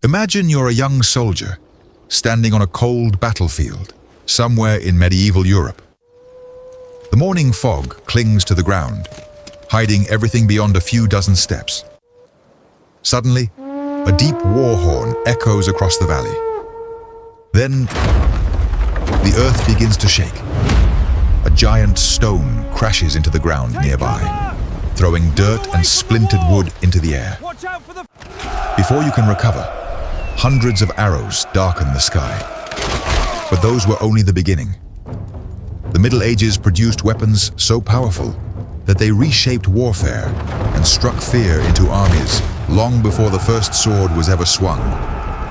Imagine you're a young soldier, standing on a cold battlefield, somewhere in medieval Europe. The morning fog clings to the ground, hiding everything beyond a few dozen steps. Suddenly, a deep war horn echoes across the valley. Then, the earth begins to shake. A giant stone crashes into the ground nearby, throwing dirt and splintered wood into the air. Before you can recover, hundreds of arrows darken the sky. But those were only the beginning. The Middle Ages produced weapons so powerful that they reshaped warfare and struck fear into armies long before the first sword was ever swung.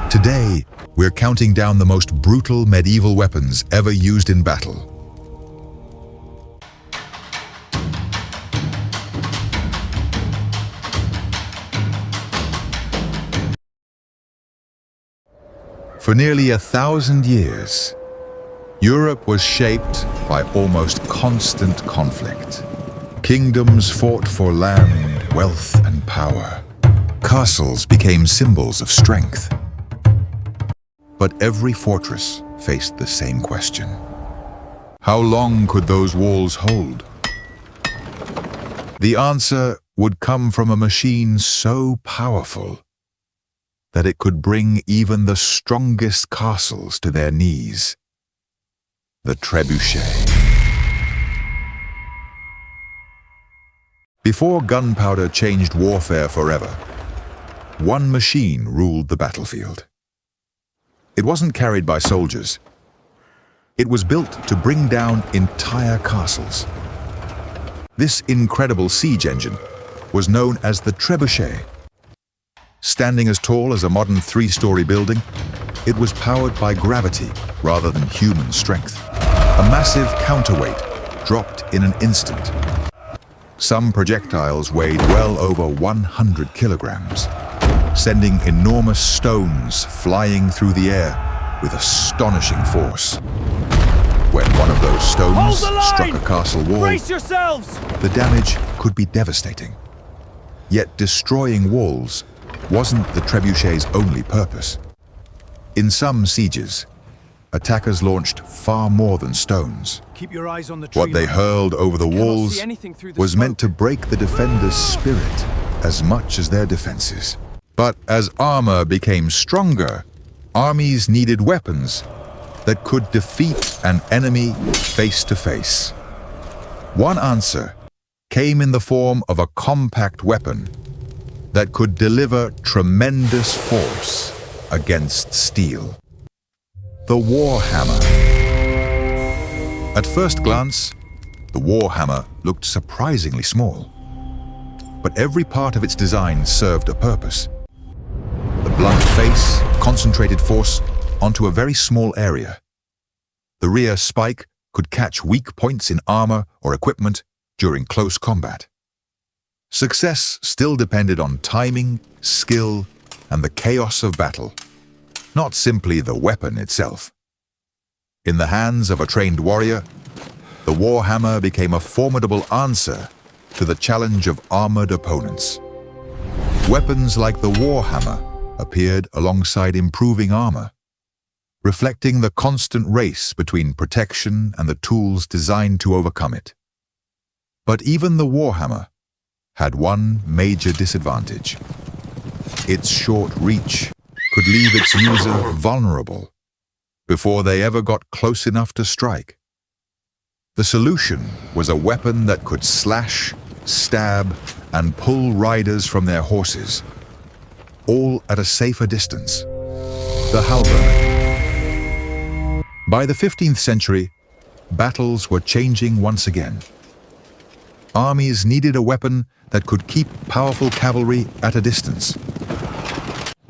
Today, we're counting down the most brutal medieval weapons ever used in battle. For nearly 1,000 years, Europe was shaped by almost constant conflict. Kingdoms fought for land, wealth, and power. Castles became symbols of strength. But every fortress faced the same question. How long could those walls hold? The answer would come from a machine so powerful that it could bring even the strongest castles to their knees. The Trebuchet. Before gunpowder changed warfare forever, one machine ruled the battlefield. It wasn't carried by soldiers. It was built to bring down entire castles. This incredible siege engine was known as the Trebuchet. Standing as tall as a modern three-story building, it was powered by gravity rather than human strength. A massive counterweight dropped in an instant. Some projectiles weighed well over 100 kilograms, sending enormous stones flying through the air with astonishing force. When one of those stones struck a castle wall, brace yourselves! The damage could be devastating. Yet destroying walls wasn't the Trebuchet's only purpose. In some sieges, attackers launched far more than stones. Keep your eyes on the tree What they line. hurled over the You cannot walls see anything through the was smoke. meant to break the defender's spirit as much as their defenses. But as armor became stronger, armies needed weapons that could defeat an enemy face to face. One answer came in the form of a compact weapon that could deliver tremendous force against steel. The Warhammer. At first glance, the Warhammer looked surprisingly small. But every part of its design served a purpose. The blunt face concentrated force onto a very small area. The rear spike could catch weak points in armor or equipment during close combat. Success still depended on timing, skill, and the chaos of battle, not simply the weapon itself. In the hands of a trained warrior, the Warhammer became a formidable answer to the challenge of armored opponents. Weapons like the Warhammer appeared alongside improving armor, reflecting the constant race between protection and the tools designed to overcome it. But even the Warhammer had one major disadvantage. Its short reach could leave its user vulnerable before they ever got close enough to strike. The solution was a weapon that could slash, stab, and pull riders from their horses, all at a safer distance. The Halberd. By the 15th century, battles were changing once again. Armies needed a weapon that could keep powerful cavalry at a distance.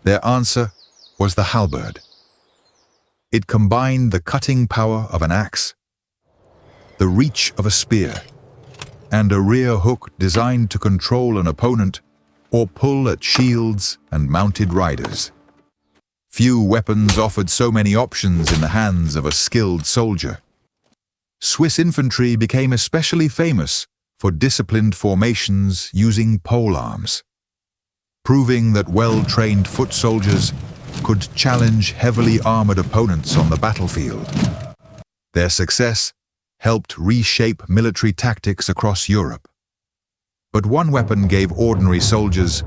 Their answer was the halberd. It combined the cutting power of an axe, the reach of a spear, and a rear hook designed to control an opponent or pull at shields and mounted riders. Few weapons offered so many options in the hands of a skilled soldier. Swiss infantry became especially famous for disciplined formations using polearms, proving that well-trained foot soldiers could challenge heavily armored opponents on the battlefield. Their success helped reshape military tactics across Europe. But one weapon gave ordinary soldiers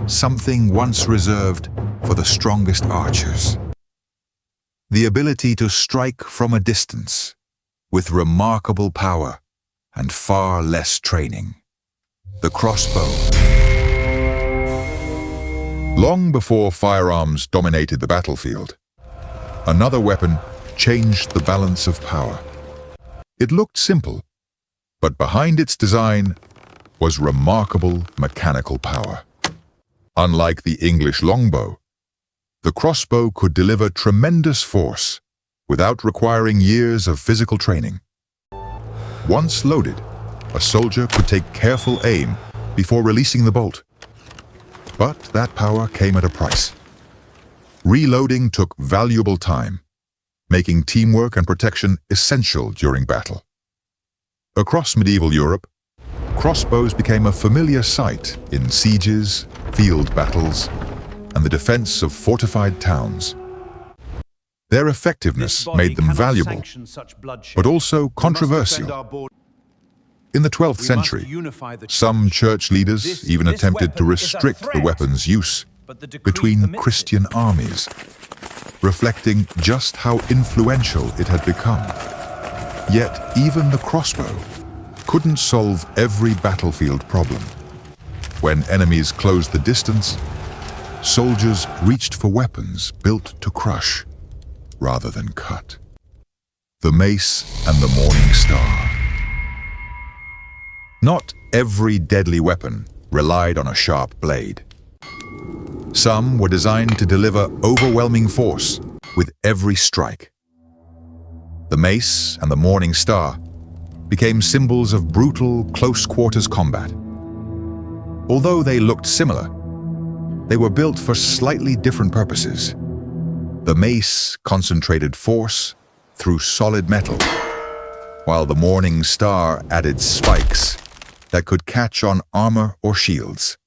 something once reserved for the strongest archers: the ability to strike from a distance with remarkable power and far less training. The crossbow. Long before firearms dominated the battlefield, another weapon changed the balance of power. It looked simple, but behind its design was remarkable mechanical power. Unlike the English longbow, the crossbow could deliver tremendous force without requiring years of physical training. Once loaded, a soldier could take careful aim before releasing the bolt. But that power came at a price. Reloading took valuable time, making teamwork and protection essential during battle. Across medieval Europe, crossbows became a familiar sight in sieges, field battles, and the defense of fortified towns. Their effectiveness made them valuable, but also controversial. In the 12th century, some church leaders even attempted to restrict the weapon's use between Christian armies, reflecting just how influential it had become. Yet even the crossbow couldn't solve every battlefield problem. When enemies closed the distance, soldiers reached for weapons built to crush rather than cut. The mace and the morning star. Not every deadly weapon relied on a sharp blade. Some were designed to deliver overwhelming force with every strike. The mace and the morning star became symbols of brutal, close-quarters combat. Although they looked similar, they were built for slightly different purposes. The mace concentrated force through solid metal, while the morning star added spikes that could catch on armor or shields.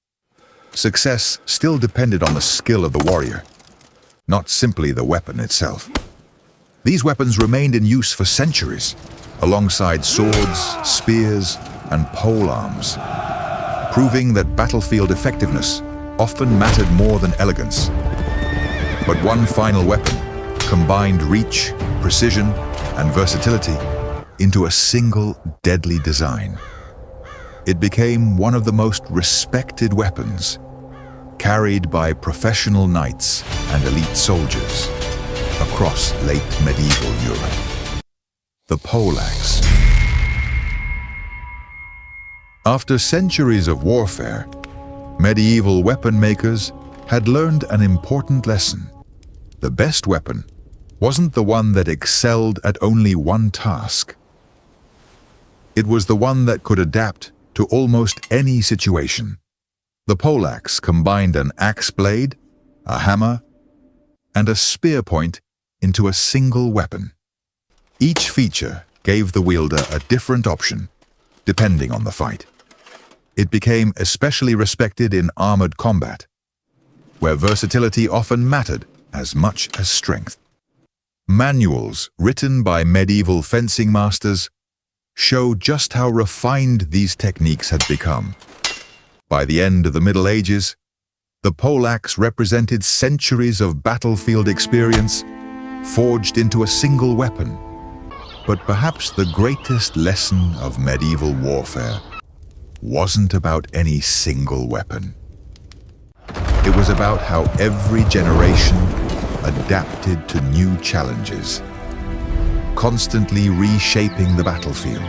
Success still depended on the skill of the warrior, not simply the weapon itself. These weapons remained in use for centuries, alongside swords, spears, and polearms, proving that battlefield effectiveness often mattered more than elegance. But one final weapon combined reach, precision, and versatility into a single deadly design. It became one of the most respected weapons, carried by professional knights and elite soldiers across late medieval Europe. The Poleaxe. After centuries of warfare, medieval weapon makers had learned an important lesson. The best weapon wasn't the one that excelled at only one task. It was the one that could adapt to almost any situation. The poleaxe combined an axe blade, a hammer, and a spear point into a single weapon. Each feature gave the wielder a different option, depending on the fight. It became especially respected in armored combat, where versatility often mattered as much as strength. Manuals written by medieval fencing masters show just how refined these techniques had become. By the end of the Middle Ages, the poleaxe represented centuries of battlefield experience forged into a single weapon. But perhaps the greatest lesson of medieval warfare wasn't about any single weapon. It was about how every generation adapted to new challenges, constantly reshaping the battlefield.